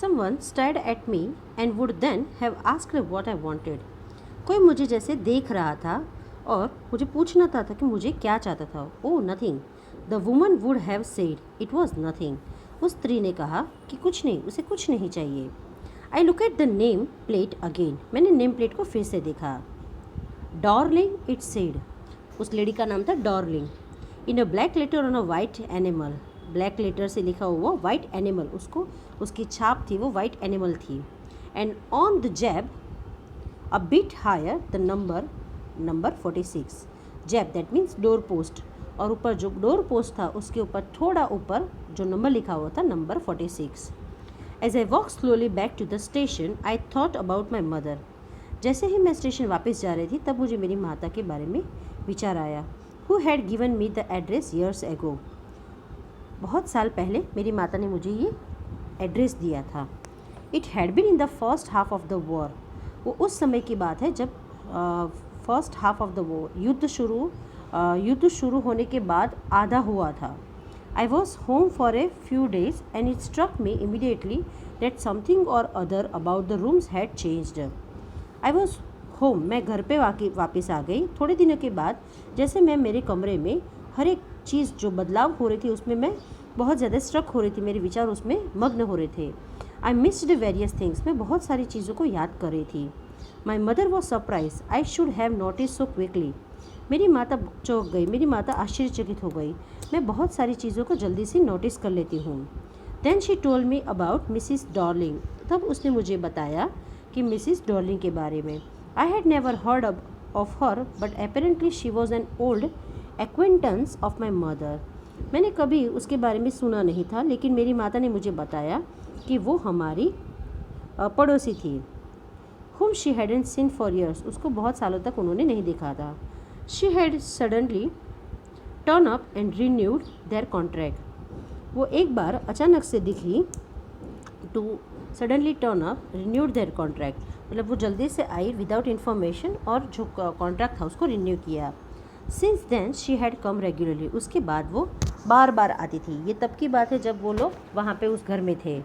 Someone stared at me and would then have asked what I wanted. कोई मुझे जैसे देख रहा था और मुझे पूछना था कि मुझे क्या चाहता था. Oh, nothing. The woman would have said it was nothing. उस स्त्री ने कहा कि कुछ नहीं, उसे कुछ नहीं चाहिए. I looked at the name plate again. मैंने नेम प्लेट को फिर से देखा. Darling, it said. उस लेडी का नाम था Darling. In a black letter on a white animal. Black letter से लिखा हुआ वाइट एनिमल, उसको उसकी छाप थी वो वाइट एनिमल थी. And on the jamb a bit higher the number 46. Jamb that means door post, और ऊपर जो डोर पोस्ट था उसके ऊपर थोड़ा ऊपर जो नंबर लिखा हुआ था number 46. As I walk slowly back to the station I thought about my mother. जैसे ही मैं स्टेशन वापस जा रही थी तब मुझे मेरी माता के बारे में विचार आया. Who had given me the address years ago. बहुत साल पहले मेरी माता ने मुझे ये एड्रेस दिया था. It had been in the first half of the war. वो उस समय की बात है जब first half of the war, युद्ध शुरू होने के बाद आधा हुआ था. I was home for a few days and it struck me immediately that something or other about the rooms had changed. I was home, मैं घर पे वापस आ गई. थोड़े दिनों के बाद जैसे मैं मेरे कमरे में हर एक चीज़ जो बदलाव हो रही थी उसमें मैं बहुत ज़्यादा स्ट्रक हो रही थी, मेरे विचार उसमें मग्न हो रहे थे. I missed various things. मैं बहुत सारी चीज़ों को याद कर रही थी. My mother was surprise I should have notice so quickly. मेरी माता चौंक गई, मेरी माता आश्चर्यचकित हो गई. मैं बहुत सारी चीज़ों को जल्दी से नोटिस कर लेती हूँ. Then she told me about Mrs Darling. तब उसने मुझे बताया कि मिसिस डॉर्लिंग के बारे में. I had never heard of her but apparently she was an old acquaintance of my mother. मैंने कभी उसके बारे में सुना नहीं था, लेकिन मेरी माता ने मुझे बताया कि वो हमारी पड़ोसी थी. whom she hadn't seen for years. उसको बहुत सालों तक उन्होंने नहीं देखा था. she had suddenly turned up and renewed their contract. वो एक बार अचानक से दिखी. to suddenly turn up renewed their contract मतलब वो जल्दी से आई विदाउट इन्फॉर्मेशन और जो कॉन्ट्रैक्ट था उसको रिन्यू किया. Since then she had come regularly. उसके बाद वो बार बार आती थी. ये तब की बात है जब वो लोग वहाँ पे उस घर में थे.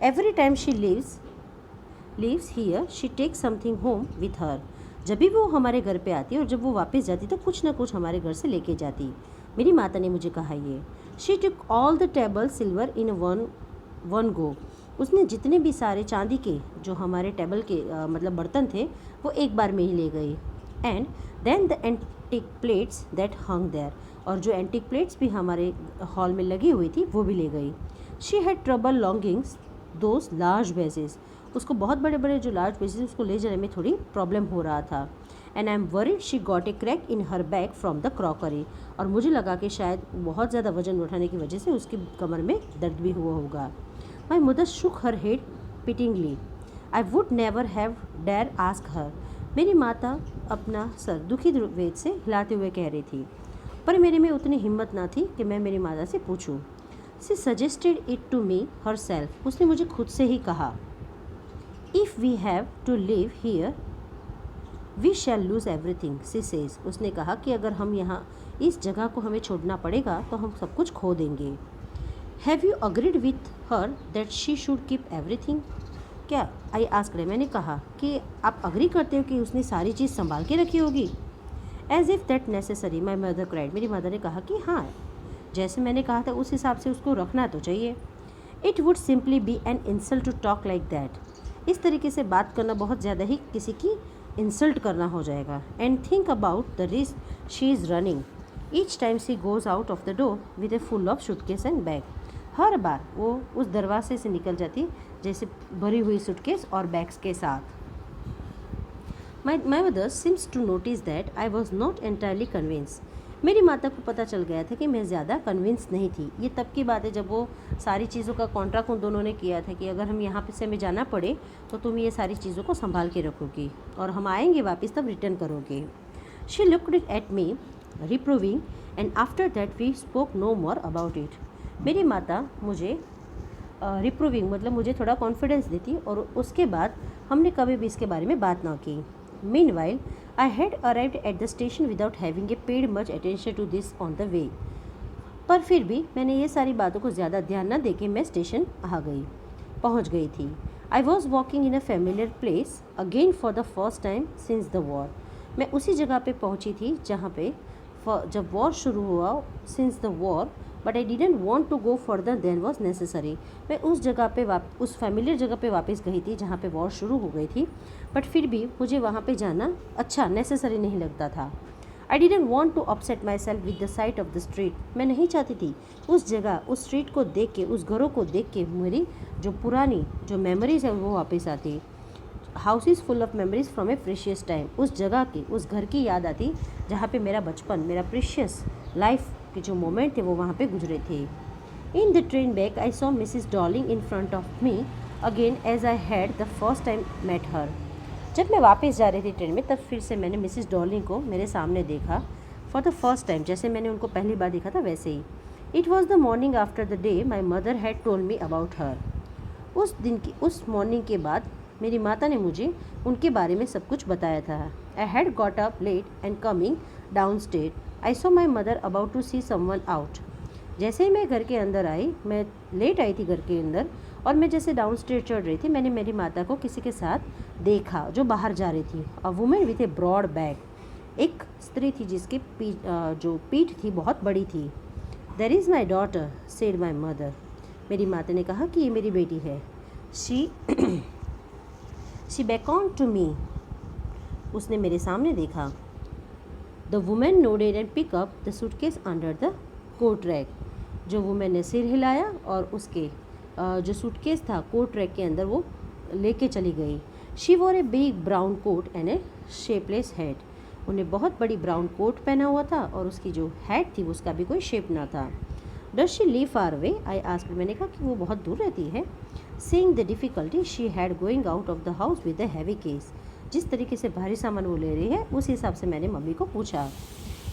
Every time she leaves here she take something home with her. जब भी वो हमारे घर पे आती और जब वो वापस जाती तो कुछ ना कुछ हमारे घर से लेके जाती. मेरी माता ने मुझे कहा ये. She took all the table silver in one go. उसने जितने भी सारे चांदी के जो हमारे टेबल के मतलब बर्तन थे वो एक बार में ही ले गई. And then the antique plates that hung there. और जो एंटिक प्लेट्स भी हमारे हॉल में लगी हुई थी वो भी ले गई. She had trouble longings those large wages. उसको बहुत बड़े बड़े जो लार्ज वेजेस उसको ले जाने में थोड़ी प्रॉब्लम हो रहा था. And I am worried she got a crack in her bag from the crockery. और मुझे लगा कि शायद बहुत ज़्यादा वजन उठाने की वजह से उसकी कमर में दर्द भी हुआ होगा. My mother shook her head pityingly. I would never have dare ask her. मेरी माता अपना सर दुखी वेद से हिलाते हुए कह रही थी, पर मेरे में उतनी हिम्मत ना थी कि मैं मेरी माता से पूछूं. She suggested it to me herself. उसने मुझे खुद से ही कहा. If we have to live here we shall lose everything she says. उसने कहा कि अगर हम यहाँ इस जगह को हमें छोड़ना पड़ेगा तो हम सब कुछ खो देंगे. Have you agreed with her that she should keep everything. क्या आई आस्क्ड. मैंने कहा कि आप अग्री करते हो कि उसने सारी चीज़ संभाल के रखी होगी. As if that necessary my mother cried. मेरी मदर ने कहा कि हाँ, जैसे मैंने कहा था उस हिसाब से उसको रखना तो चाहिए. It would simply be an insult to talk like that. इस तरीके से बात करना बहुत ज़्यादा ही किसी की इंसल्ट करना हो जाएगा. And think about the risk she is running each time she goes out of the door with a full of suitcase and bag. हर बार वो उस दरवाजे से निकल जाती जैसे भरी हुई सूटकेस और बैग्स के साथ. My mother seems to notice that I was not entirely convince. मेरी माता को पता चल गया था कि मैं ज़्यादा कन्विंस नहीं थी. ये तब की बात है जब वो सारी चीज़ों का कॉन्ट्रैक्ट उन दोनों ने किया था कि अगर हम यहाँ पे से हमें जाना पड़े तो तुम ये सारी चीज़ों को संभाल के रखोगी और हम आएंगे वापस तब रिटर्न करोगे. She looked at me reprovingly and after that we spoke no more about it. मेरी माता मुझे रिप्रूविंग मतलब मुझे थोड़ा कॉन्फिडेंस देती और उसके बाद हमने कभी भी इसके बारे में बात ना की. Meanwhile I had arrived at the station without having a paid much attention to this on the way. पर फिर भी मैंने ये सारी बातों को ज़्यादा ध्यान न देके मैं स्टेशन आ गई. पहुंच गई थी। I was walking in a familiar place again for the first time since the war. मैं उसी जगह पे पहुंची थी जहाँ पे जब वॉर शुरू हुआ, since the war, but I didn't want to go further than was necessary. मैं उस जगह पे उस फेमिलियर जगह पे वापस गई थी जहाँ पे वॉर शुरू हो गई थी, बट फिर भी मुझे वहाँ पे जाना अच्छा नेसेसरी नहीं लगता था। I didn't want to upset myself with the sight of the street. मैं नहीं चाहती थी उस जगह, उस स्ट्रीट को देख के, उस घरों को देख के मेरी जो पुरानी जो मेमोरीज है वो वापस आती। House is full of memories from A precious time. उस जगह की, उस घर की याद आती जहाँ पे मेरा बचपन, मेरा प्रीशियस लाइफ के जो मोमेंट थे वो वहाँ पे गुजरे थे। In the train back I saw Mrs Darling in front of me again as I had the first time met her. जब मैं वापस जा रही थी ट्रेन में, तब फिर से मैंने मिसिस डॉर्लिंग को मेरे सामने देखा फॉर द फर्स्ट टाइम, जैसे मैंने उनको पहली बार देखा था वैसे ही। It was the morning after the day my mother had told me about her. उस मॉर्निंग के बाद मेरी माता ने मुझे उनके बारे में सब कुछ बताया था। I had got up late and coming down stairs I saw my mother about to see someone out. जैसे ही मैं घर के अंदर आई, मैं लेट आई थी घर के अंदर, और मैं जैसे डाउन स्टेट चढ़ रही थी, मैंने मेरी माता को किसी के साथ देखा जो बाहर जा रही थी। A woman with a broad bag. एक स्त्री थी जिसकी जो पीठ थी बहुत बड़ी थी। There is my daughter said my mother. मेरी माता ने कहा कि ये मेरी बेटी है। She beckoned to me. उसने मेरे सामने देखा। The woman nodded and pick up the suitcase under the coat rack. जो वुमेन ने सिर हिलाया और उसके जो सूटकेस था कोट रैक के अंदर वो लेके चली गई। She wore a big brown coat and a shapeless head. उन्हें बहुत बड़ी ब्राउन कोट पहना हुआ था और उसकी जो हेड थी उसका भी कोई शेप ना था। Does she live far away? I asked. मैंने कहा कि वो बहुत दूर रहती है। Seeing the difficulty she had going out of the house with a heavy case. जिस तरीके से भारी सामान वो ले रही है उस हिसाब से मैंने मम्मी को पूछा।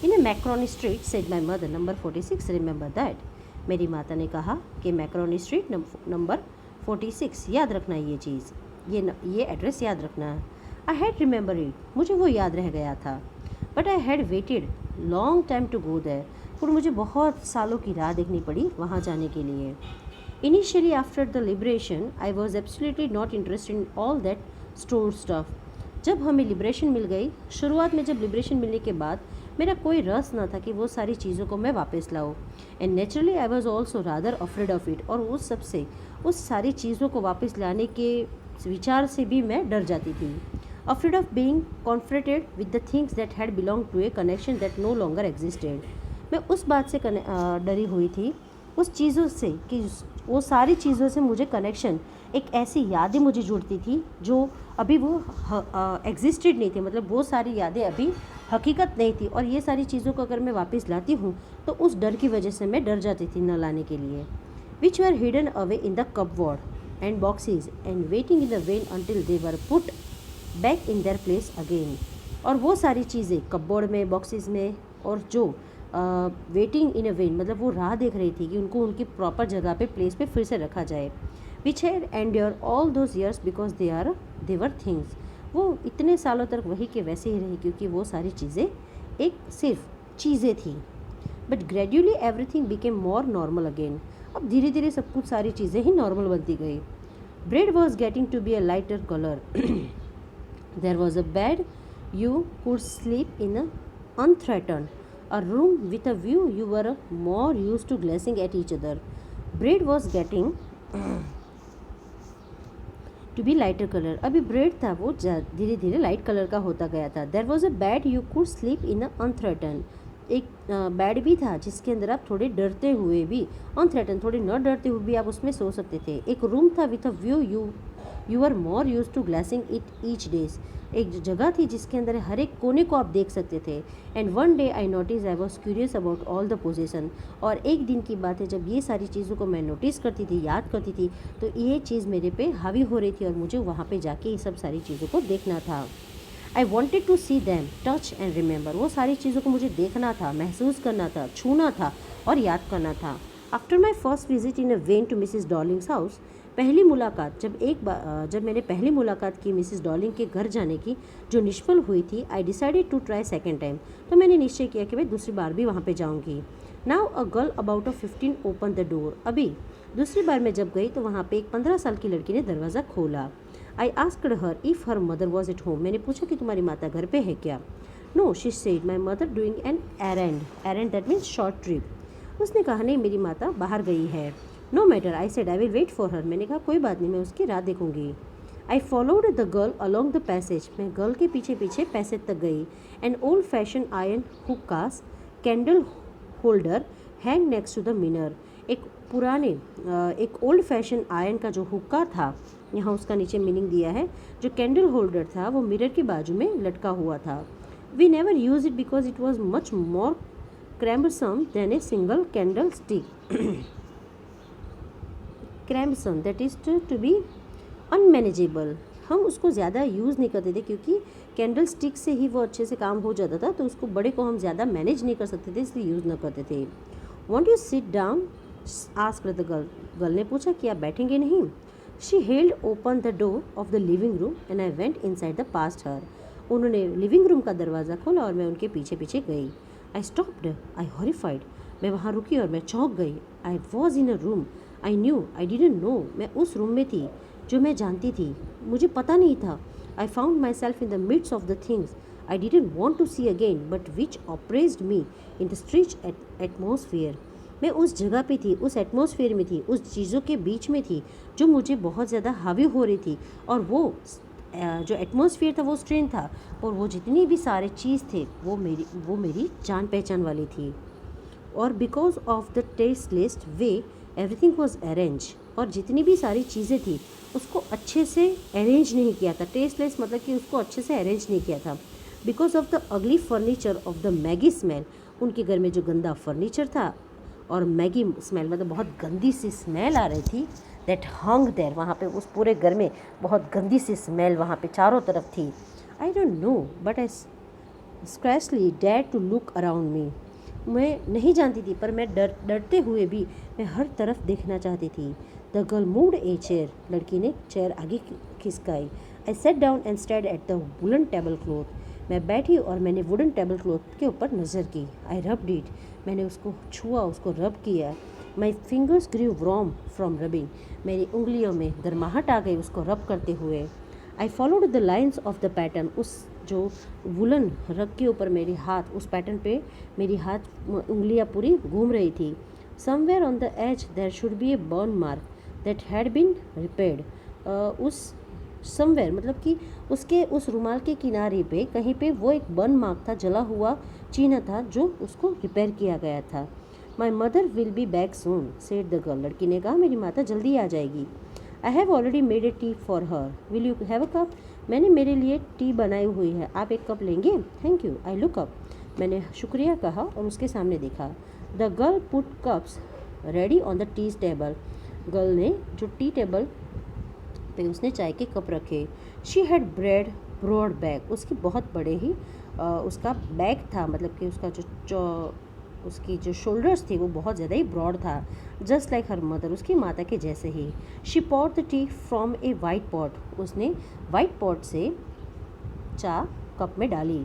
In a Marconi street said my mother number 46 remember that. मेरी माता ने कहा कि मैक्रोनी स्ट्रीट नंबर 46, याद रखना ये चीज़, ये एड्रेस याद रखना। I had remember it. मुझे वो याद रह गया था। But I had waited long time to go there. और मुझे बहुत सालों की राह देखनी पड़ी वहाँ जाने के लिए। Initially after the liberation I was absolutely not interested in all that store stuff. जब हमें लिबरेशन मिल गई, शुरुआत में जब लिबरेशन मिलने के बाद मेरा कोई रस ना था कि वो सारी चीज़ों को मैं वापस लाऊं। And naturally I was also rather afraid of it. और उस सबसे, उस सारी चीज़ों को वापस लाने के विचार से भी मैं डर जाती थी। Afraid of being confronted with the things that had belong to a connection that no longer existed. मैं उस बात से डरी हुई थी, उस चीज़ों से, कि वो सारी चीज़ों से मुझे कनेक्शन, एक ऐसी यादें मुझे जुड़ती थी जो अभी वो एग्जिस्टेड नहीं थी, मतलब वो सारी यादें अभी हकीकत नहीं थी। और ये सारी चीज़ों को अगर मैं वापस लाती हूँ तो उस डर की वजह से मैं डर जाती थी न लाने के लिए। Which were hidden away in the cupboard and boxes and waiting in the vain until they were put back in their place again. और वो सारी चीज़ें कपबोर्ड में, बॉक्सेस में, और जो वेटिंग इन अ वेन, मतलब वो राह देख रही थी कि उनको उनकी प्रॉपर जगह पे, प्लेस पे फिर से रखा जाए। Which had endure all those years because they were things. वो इतने सालों तक वही के वैसे ही रही क्योंकि वो सारी चीज़ें एक सिर्फ चीज़ें थी। But gradually everything became more normal again. अब धीरे धीरे सब कुछ, सारी चीज़ें ही नॉर्मल बनती गई। Bread was getting to be a lighter colour. There was a bed you could sleep in unthreatened, a room with a view you were more used to glancing at each other. Bread was getting to be lighter color. अभी bread था वो धीरे धीरे light colour का होता गया था. There was a bed you could sleep in unthreatened. एक बेड भी था जिसके अंदर आप थोड़े डरते हुए भी, अनथ्रेटन, थोड़े न डरते हुए भी आप उसमें सो सकते थे. एक रूम था with a view you are more use to glancing it each days. एक जगह थी जिसके अंदर हर एक कोने को आप देख सकते थे. And one day I notice I was curious about all the possession. और एक दिन की बात है जब ये सारी चीज़ों को मैं नोटिस करती थी, याद करती थी, तो ये चीज़ मेरे पे हावी हो रही थी और मुझे वहाँ पे जाके ये सब सारी चीज़ों को देखना था. I wanted to see them, touch and remember. वो सारी चीज़ों को मुझे देखना था, महसूस करना था, छूना था और याद करना था. After my first visit in a vain to Mrs Dorling's house, पहली मुलाकात, जब मैंने पहली मुलाकात की मिसिस डॉर्लिंग के घर जाने की, जो निष्फल हुई थी, I decided to try second time. तो मैंने निश्चय किया कि मैं दूसरी बार भी वहाँ पे जाऊँगी. Now a girl about 15 open the door. अभी दूसरी बार मैं जब गई तो वहाँ पे एक 15 साल की लड़की ने दरवाज़ा खोला। I asked her if her mother was at home. मैंने पूछा कि तुम्हारी माता घर पे है क्या? No, she said my mother doing an errand. Errand that means short trip. उसने कहा नहीं, मेरी माता बाहर गई है। No matter, I said I will wait for her. मैंने कहा कोई बात नहीं, मैं उसकी राह देखूंगी। I followed the girl along the passage. मैं गर्ल के पीछे पीछे पैसेज तक गई। An old fashion iron hookahs candle holder hang next to the mirror. एक ओल्ड फैशन आयरन का जो हुक्का था, यहाँ उसका नीचे मीनिंग दिया है, जो कैंडल होल्डर था वो मिरर के बाजू में लटका हुआ था। We never use it because it was much more cumbersome than a single candle stick. Cumbersome that is to be unmanageable. हम उसको ज़्यादा यूज़ नहीं करते थे क्योंकि कैंडल स्टिक से ही वो अच्छे से काम हो जाता था, तो उसको बड़े को हम ज़्यादा मैनेज नहीं कर सकते थे, इसलिए यूज़ ना करते थे। Won't you sit down? Asked the girl. Girl ने पूछा कि आप बैठेंगे नहीं? She held open the door of the living room and I went inside the past her. उन्होंने लिविंग रूम का दरवाज़ा खोला और मैं उनके पीछे पीछे गई। I stopped, I horrified. मैं वहाँ रुकी और मैं चौंक गई। I was in a room I knew I didn't no. मैं उस रूम में थी जो मैं जानती थी, मुझे पता नहीं था। I found my self in the midst of the things I didn't want to see again but which oppressed me in the strange atmosphere. मैं उस जगह पे थी, उस एटमॉस्फेयर में थी, उस चीज़ों के बीच में थी जो मुझे बहुत ज़्यादा हावी हो रही थी। और वो जो एटमॉस्फेयर था वो स्ट्रेन था, और वो जितनी भी सारे चीज़ थे वो मेरी जान पहचान वाली थी। और because of the tasteless way everything was arrange. और जितनी भी सारी चीज़ें थी उसको अच्छे से अरेंज नहीं किया था। टेस्टलेस मतलब कि उसको अच्छे से अरेंज नहीं किया था। Because of the ugly furniture of the Maggi smell. उनके घर में जो गंदा फर्नीचर था और मैगी स्मेल मतलब बहुत गंदी सी स्मेल आ रही थी, दैट हंग देयर। वहाँ पे उस पूरे घर में बहुत गंदी सी स्मेल वहाँ पे चारों तरफ थी। I don't know but I scarcely dare to look around me. मैं नहीं जानती थी पर मैं डरते हुए भी मैं हर तरफ देखना चाहती थी। The girl moved a chair. लड़की ने चेयर आगे खिसकाई। I sat down and stared at the woollen table cloth. मैं बैठी और मैंने वुडन टेबल क्लॉथ के ऊपर नज़र की। I rubbed it. मैंने उसको छुआ, उसको रब किया। My fingers grew warm from rubbing. मेरी उंगलियों में गर्माहट आ गई उसको रब करते हुए। आई followed the lines of the pattern. उस जो वुलन रग के ऊपर मेरी हाथ, उस पैटर्न पे मेरी हाथ उंगलियां पूरी घूम रही थी। Somewhere on the edge there should be a burn mark that had been repaired. उस समवेयर मतलब कि उसके उस रुमाल के किनारे पे कहीं पे वो एक बर्न मार्क था, जला हुआ चिन्ह था जो उसको रिपेयर किया गया था। My mother will be back soon said the girl. लड़की ने कहा मेरी माता जल्दी आ जाएगी। I have already made A T for her, will you have a cup? मैंने मेरे लिए टी बनाई हुई है, आप एक कप लेंगे? Thank you. I look up. मैंने शुक्रिया कहा और उसके सामने देखा। The girl put cups ready on the tea table. Girl ने जो टी टेबल पे उसने चाय के कप रखे। She had broad bag. उसकी बहुत बड़े ही उसका बैग था, मतलब कि उसका उसकी जो शोल्डर्स थे वो बहुत ज़्यादा ही ब्रॉड था, जस्ट लाइक हर मदर, उसकी माता के जैसे ही। She poured the tea from a white pot. उसने वाइट पॉट से चाय कप में डाली।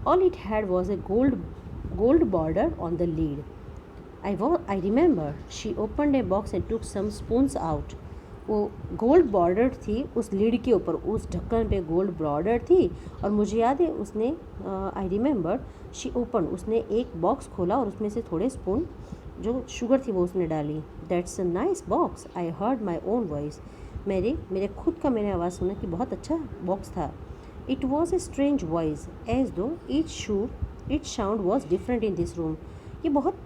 All it had was a gold border on the lid. I remember she opened a box and took some spoons out. वो gold border थी उस lead के ऊपर, उस ढक्कन पे गोल्ड बॉर्डर थी। और मुझे याद है उसने आई रिमेंबर शी ओपन, उसने एक बॉक्स खोला और उसमें से थोड़े स्पून जो शुगर थी वो उसने डाली। That's a nice box. I heard my own voice. मेरे खुद का मैंने आवाज़ सुना कि बहुत अच्छा बॉक्स था। It was a strange voice as though it sound was different in this room. ये बहुत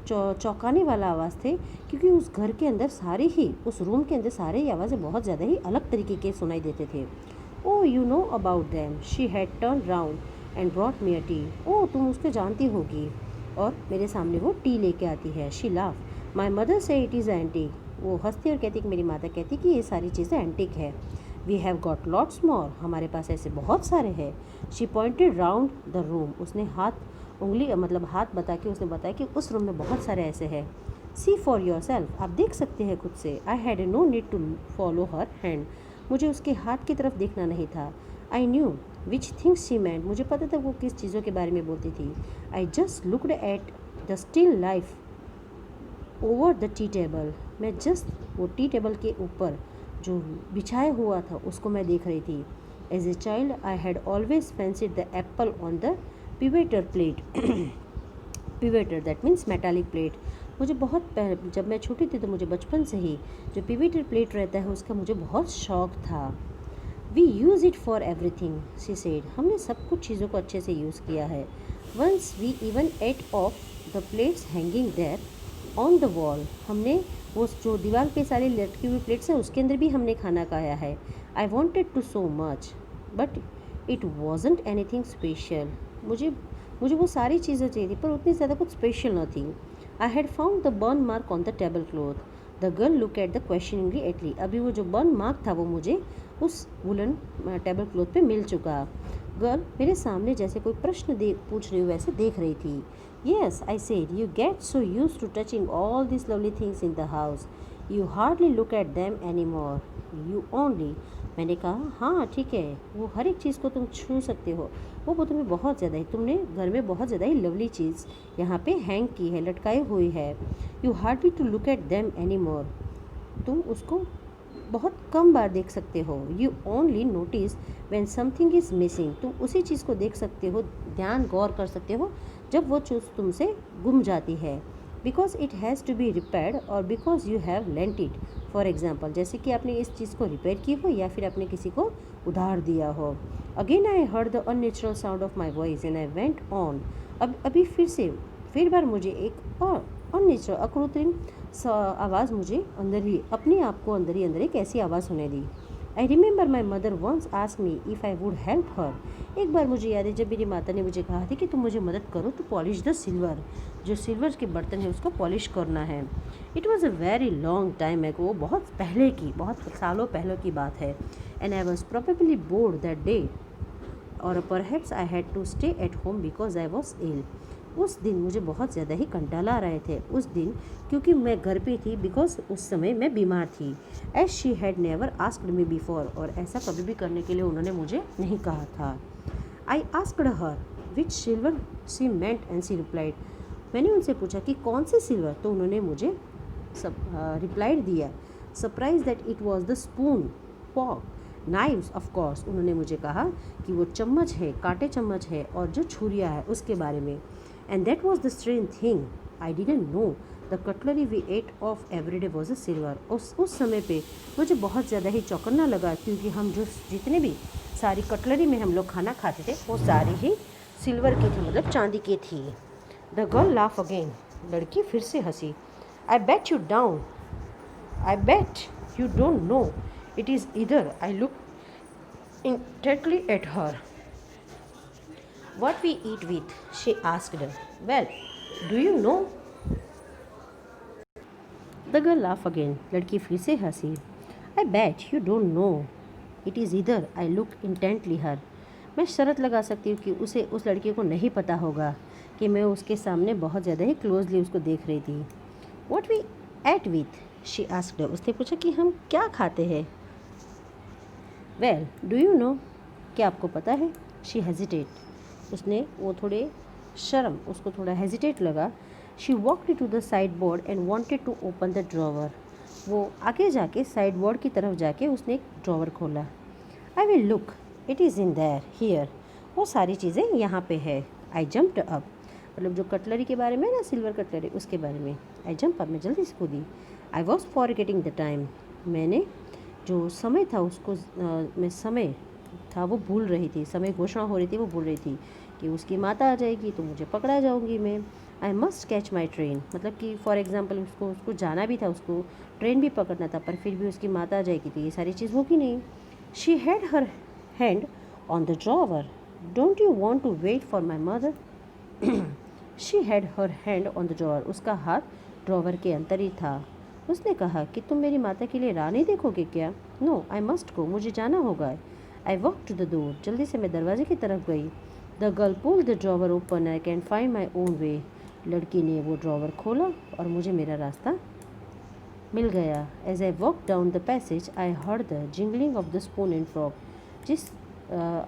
चौंकाने वाला आवाज़ थे क्योंकि उस घर के अंदर उस रूम के अंदर सारे ही आवाज़ें बहुत ज़्यादा ही अलग तरीके के सुनाई देते थे। Oh you know about them. She had turned round and brought me a tea. ओ तुम उसको जानती होगी, और मेरे सामने वो टी लेके आती है। She laugh. माई मदर से इट इज़ एंटीक। वो हंसती और कहती कि मेरी माता कहती कि ये सारी चीज़ें एंटीक है। We have got lots more. हमारे पास ऐसे बहुत सारे हैं। She pointed round the room. उसने हाथ बता के उसने बताया कि उस रूम में बहुत सारे ऐसे हैं। See for yourself. आप देख सकते हैं खुद से। I had no need to follow her hand. मुझे उसके हाथ की तरफ देखना नहीं था। I knew which things she meant. मुझे पता था वो किस चीज़ों के बारे में बोलती थी। I just looked at the still life over the tea table, मैं जस्ट वो टी टेबल के ऊपर जो बिछाया हुआ था उसको मैं देख रही थी। As a child I had always fancied the apple on the pewter plate. Pewter that means metallic plate. मुझे बहुत जब मैं छोटी थी तो मुझे बचपन से ही जो पिवेटर प्लेट रहता है उसका मुझे बहुत शौक था। We use it for everything she said, हमने सब कुछ चीज़ों को अच्छे से यूज़ किया है। Once we even ate off the plates hanging there on the wall, हमने वो जो दीवार पे सारी लटकी हुई प्लेट्स हैं उसके अंदर भी हमने खाना खाया है। I wanted to so much but it wasn't anything special, मुझे मुझे वो सारी चीज़ें चाहिए थी पर उतनी ज़्यादा कुछ स्पेशल न थी। I had found the burn mark on the table cloth, the girl look at the questioningly एटली, अभी वो जो बर्न मार्क था वो मुझे उस वुलन टेबल क्लॉथ पे मिल चुका। गर्ल मेरे सामने जैसे कोई प्रश्न पूछ रही हो वैसे देख रही थी। Yes I said, you get so use to touching all this lovely things in the house, you hardly look at them any more, you only, मैंने कहा हाँ ठीक है, वो हर एक चीज़ को तुम छू सकते हो, वो तुम्हें बहुत ज़्यादा ही, तुमने घर में बहुत ज़्यादा ही लवली चीज़ यहाँ पे हैंग की है, लटकाई हुई है। You hardly to look at them any more, तुम उसको बहुत कम बार देख सकते हो। You only notice when something is missing, तुम उसी चीज़ को देख सकते हो, ध्यान गौर कर सकते हो जब वो चीज़ तुमसे गुम जाती है। Because it has to be repaired or because you have lent it, for example जैसे कि आपने इस चीज़ को रिपेयर की हो या फिर आपने किसी को उधार दिया हो। Again I heard the unnatural sound of my voice and I went on, अब अभी फिर बार मुझे एक और अननेचुरल अकृत्रिम आवाज़ मुझे अंदर ही अपने आप को अंदर ही एक ऐसी आवाज़ सुने दी। I remember my mother once ask me if I would help her, एक बार मुझे याद है जब मेरी माता ने मुझे कहा था कि तुम मुझे मदद करो तो पॉलिश द सिल्वर, जो सिल्वर के बर्तन है उसको पॉलिश करना है। It was a very long time एगो, बहुत पहले की, बहुत सालों पहले की बात है। And I was probably bored that day or perhaps I had to stay at home because I was ill, उस दिन मुझे बहुत ज़्यादा ही कंटाला आ रहे थे उस दिन, क्योंकि मैं घर पे थी, बिकॉज उस समय मैं बीमार थी। As she had never asked me before, और ऐसा कभी भी करने के लिए उन्होंने मुझे नहीं कहा था। I asked her which silver she meant and she replied, मैंने उनसे पूछा कि कौन सी सिल्वर, तो उन्होंने मुझे रिप्लाइड दिया, surprise that it was the spoon, fork, knives of course, उन्होंने मुझे कहा कि वो चम्मच है, कांटे चम्मच है, और जो छुरिया है उसके बारे में। And that was the strange thing I didn't know the cutlery we ate off every day was a silver, उस समय पे मुझे बहुत ज़्यादा ही चौंकना लगा, क्योंकि हम जो जितने भी सारी कटलरी में हम लोग खाना खाते थे वो सारी ही सिल्वर की थी, मतलब चांदी की थी। द गर्ल लाफ अगेन, लड़की फिर से हंसी। I bet you don't, I bet you don't know it is इधर, I look intently at her. What we eat with? She asked. Well, do you know? The girl laughed again. लड़की फिर से हंसी. I bet you don't know. It is either. I looked intently her. मैं शर्त लगा सकती हूँ कि उसे, उस लड़की को नहीं पता होगा कि मैं उसके सामने बहुत ज़्यादा ही क्लोजली उसको देख रही थी। What we ate with? She asked. उसने पूछा कि हम क्या खाते हैं। वेल डू यू नो, क्या आपको पता है। शी हेजिटेट, उसने वो थोड़े शर्म, उसको थोड़ा हेजिटेट लगा। She walked to the sideboard and wanted to open the drawer, वो आगे जाके साइड बोर्ड की तरफ जाके उसने एक ड्रॉवर खोला। I will look, it is in their here, वो सारी चीज़ें यहाँ पे है। आई जम्प्ड अप, मतलब जो कटलरी के बारे में ना, सिल्वर कटलरी, उसके बारे में। आई जम्प अप, मैं जल्दी से कूदी। I was forgetting the time, मैंने जो समय था उसको मैं समय था वो भूल रही थी, समय घोषणा हो रही थी वो भूल रही थी कि उसकी माता आ जाएगी तो मुझे पकड़ा जाऊंगी मैं। I must catch my train, मतलब कि फॉर एग्जांपल उसको जाना भी था, उसको ट्रेन भी पकड़ना था, पर फिर भी उसकी माता आ जाएगी तो ये सारी चीज़ होगी नहीं। She had her hand on the drawer, don't you want to wait for my mother. She had her hand on the drawer, उसका हाथ ड्रॉवर के अंदर ही था। उसने कहा कि तुम मेरी माता के लिए राह नहीं देखोगे क्या। नो आई मस्ट गो, मुझे जाना होगा। I walk to the door, जल्दी से मैं दरवाजे की तरफ गई। The girl pull the drawer open, I can find my own way, लड़की ने वो ड्रॉवर खोला और मुझे मेरा रास्ता मिल गया। As I walk down the passage I heard the jingling of the spoon and fork, जिस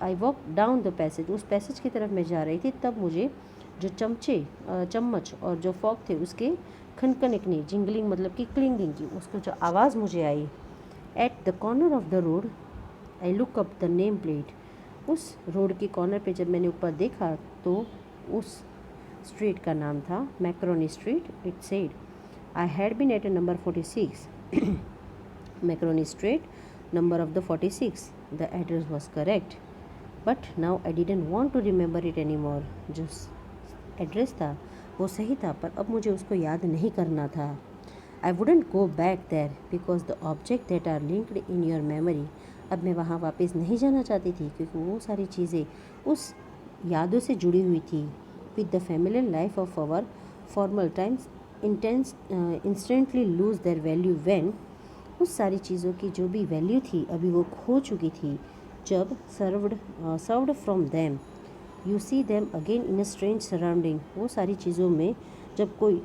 I walk down the passage, उस पैसेज की तरफ मैं जा रही थी, तब मुझे जो चम्मच और जो फॉक थे उसके खनखनकने, जिंगलिंग मतलब कि क्लिंगिंग की, उसको जो आवाज़ मुझे आई। At the corner of the road I look up the name plate. उस रोड के कॉर्नर पे जब मैंने ऊपर देखा तो उस स्ट्रीट का नाम था Marconi Street. It said I had been at number 46 Marconi Street, number of the 46। The address was correct but now I didn't want to remember it any more. जो एड्रेस था वो सही था, पर अब मुझे उसको याद नहीं करना था। I wouldn't go back there because the object that are linked in your memory. अब मैं वहाँ वापस नहीं जाना चाहती थी क्योंकि वो सारी चीज़ें उस यादों से जुड़ी हुई थी। With the familiar life of our formal times instantly lose their value when, उस सारी चीज़ों की जो भी वैल्यू थी अभी वो खो चुकी थी जब served from them you see them again in a strange surrounding. वो सारी चीज़ों में जब कोई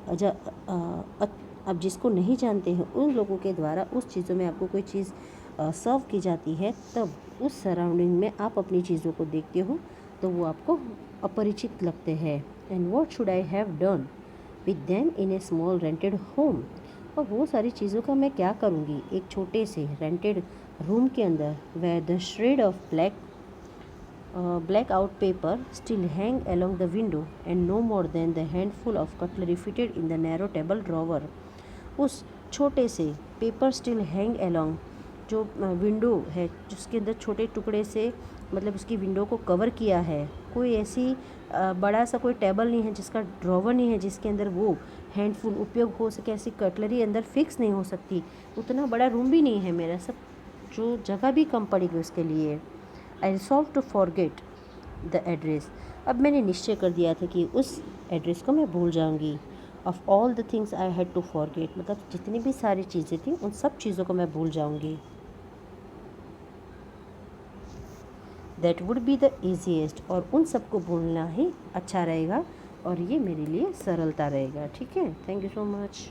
अब जिसको नहीं जानते हैं उन लोगों के द्वारा उस चीज़ों में आपको कोई चीज़ सर्व की जाती है, तब उस सराउंडिंग में आप अपनी चीज़ों को देखते हो तो वो आपको अपरिचित लगते हैं। And what should I have done with them in A small rented home. और वो सारी चीज़ों का मैं क्या करूँगी एक छोटे से रेंटेड रूम के अंदर, where the shred of black out paper still hang along the window and no more than the handful of cutlery fitted in the narrow table drawer। उस छोटे से पेपर स्टिल हैंग along, जो window है जिसके अंदर छोटे टुकड़े से मतलब उसकी विंडो को कवर किया है, कोई ऐसी बड़ा सा कोई टेबल नहीं है जिसका ड्रॉवर नहीं है जिसके अंदर वो हैंडफुल उपयोग हो सके, ऐसी कटलरी अंदर फिक्स नहीं हो सकती। उतना बड़ा रूम भी नहीं है मेरा, सब जो जगह भी कम पड़ेगी उसके लिए। I resolve to forget the address. अब मैंने निश्चय कर दिया था कि उस एड्रेस को मैं भूल जाऊंगी। Of all the things I had to forget, मतलब जितनी भी सारी चीज़ें थी उन सब चीज़ों को मैं भूल जाऊंगी। That would be the easiest, और उन सबको भूलना ही अच्छा रहेगा और ये मेरे लिए सरलता रहेगा। ठीक है, थैंक यू सो मच।